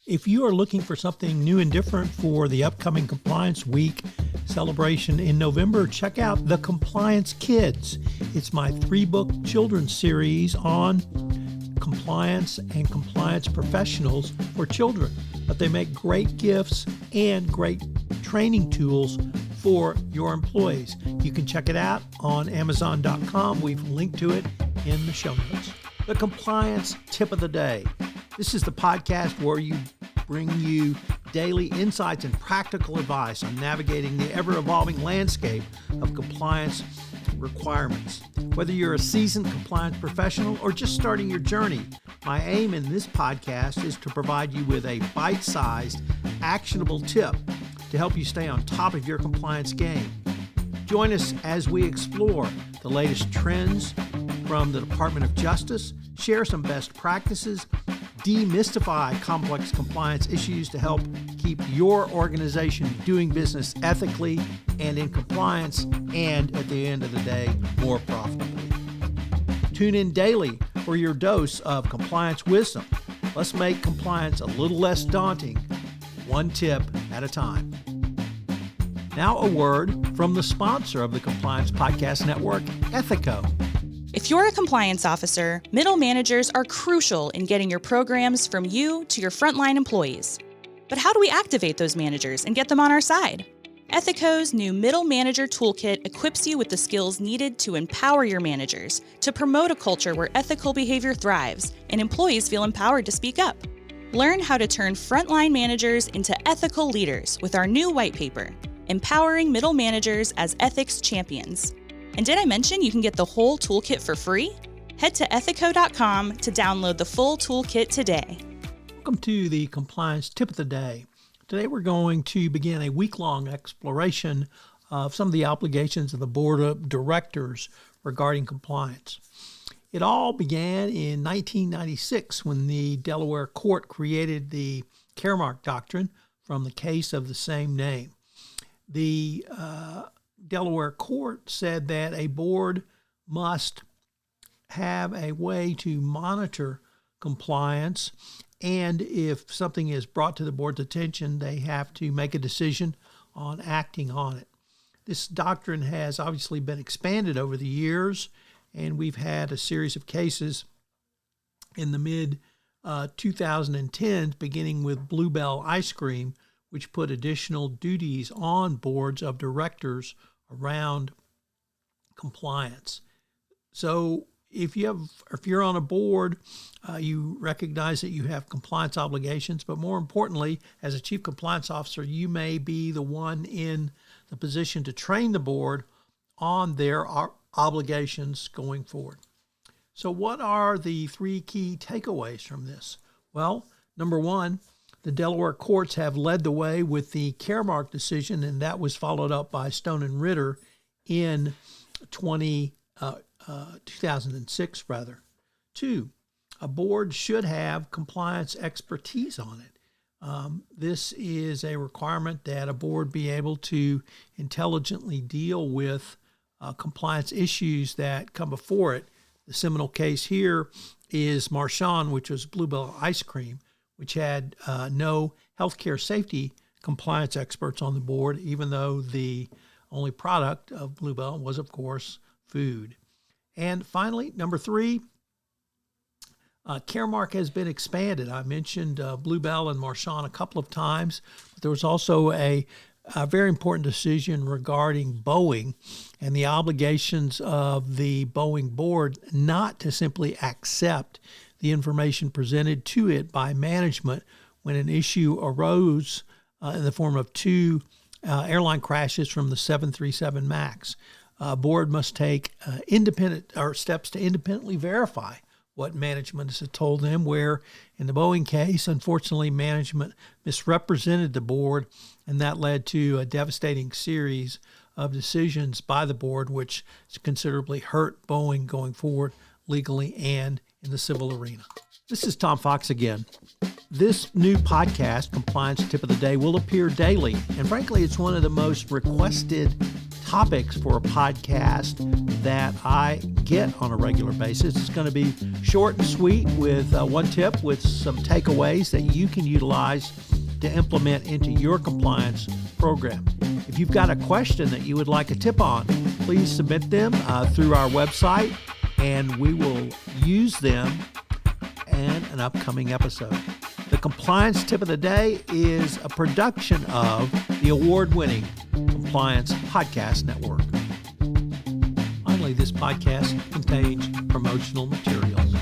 If you are looking for something new and different for the upcoming Compliance Week celebration in November, check out The Compliance Kids. It's my 3-book children's series on compliance and compliance professionals for children. But they make great gifts and great training tools for your employees. You can check it out on Amazon.com. We've linked to it in the show notes. The Compliance Tip of the Day. This is the podcast where we bring you daily insights and practical advice on navigating the ever-evolving landscape of compliance requirements. Whether you're a seasoned compliance professional or just starting your journey, my aim in this podcast is to provide you with a bite-sized, actionable tip to help you stay on top of your compliance game. Join us as we explore the latest trends from the Department of Justice, share some best practices, demystify complex compliance issues to help keep your organization doing business ethically and in compliance, and at the end of the day, more profitably. Tune in daily for your dose of compliance wisdom. Let's make compliance a little less daunting, one tip at a time. Now a word from the sponsor of the Compliance Podcast Network, Ethico. If you're a compliance officer, middle managers are crucial in getting your programs from you to your frontline employees. But how do we activate those managers and get them on our side? Ethico's new Middle Manager Toolkit equips you with the skills needed to empower your managers, to promote a culture where ethical behavior thrives and employees feel empowered to speak up. Learn how to turn frontline managers into ethical leaders with our new white paper, Empowering Middle Managers as Ethics Champions. And did I mention you can get the whole toolkit for free? Head to ethico.com to download the full toolkit today. Welcome to the Compliance Tip of the Day. Today we're going to begin a week-long exploration of some of the obligations of the Board of Directors regarding compliance. It all began in 1996 when the Delaware court created the Caremark Doctrine from the case of the same name. The Delaware court said that a board must have a way to monitor compliance, and if something is brought to the board's attention, they have to make a decision on acting on it. This doctrine has obviously been expanded over the years, and we've had a series of cases in the mid-2010s, beginning with Bluebell Ice Cream, which put additional duties on boards of directors around compliance. So if you're on a board, you recognize that you have compliance obligations, but more importantly, as a chief compliance officer, you may be the one in the position to train the board on their obligations going forward. So what are the 3 key takeaways from this? Well, number one, the Delaware courts have led the way with the Caremark decision, and that was followed up by Stone and Ritter in 2006. 2, a board should have compliance expertise on it. This is a requirement that a board be able to intelligently deal with compliance issues that come before it. The seminal case here is Marchand, which was Bluebell Ice Cream, which had no healthcare safety compliance experts on the board, even though the only product of Bluebell was, of course, food. And finally, number 3, Caremark has been expanded. I mentioned Bluebell and Marchand a couple of times, but there was also a very important decision regarding Boeing and the obligations of the Boeing board not to simply accept the information presented to it by management when an issue arose in the form of 2 airline crashes from the 737 MAX. A board must take steps to independently verify what management has told them, where in the Boeing case, unfortunately, management misrepresented the board, and that led to a devastating series of decisions by the board, which considerably hurt Boeing going forward legally and in the civil arena. This is Tom Fox again. This new podcast, Compliance Tip of the Day, will appear daily. And frankly, it's one of the most requested topics for a podcast that I get on a regular basis. It's going to be short and sweet with one tip with some takeaways that you can utilize to implement into your compliance program. If you've got a question that you would like a tip on, please submit them through our website, and we will use them in an upcoming episode. The compliance tip of the day is a production of the award-winning Compliance Podcast Network. Finally, this podcast contains promotional materials.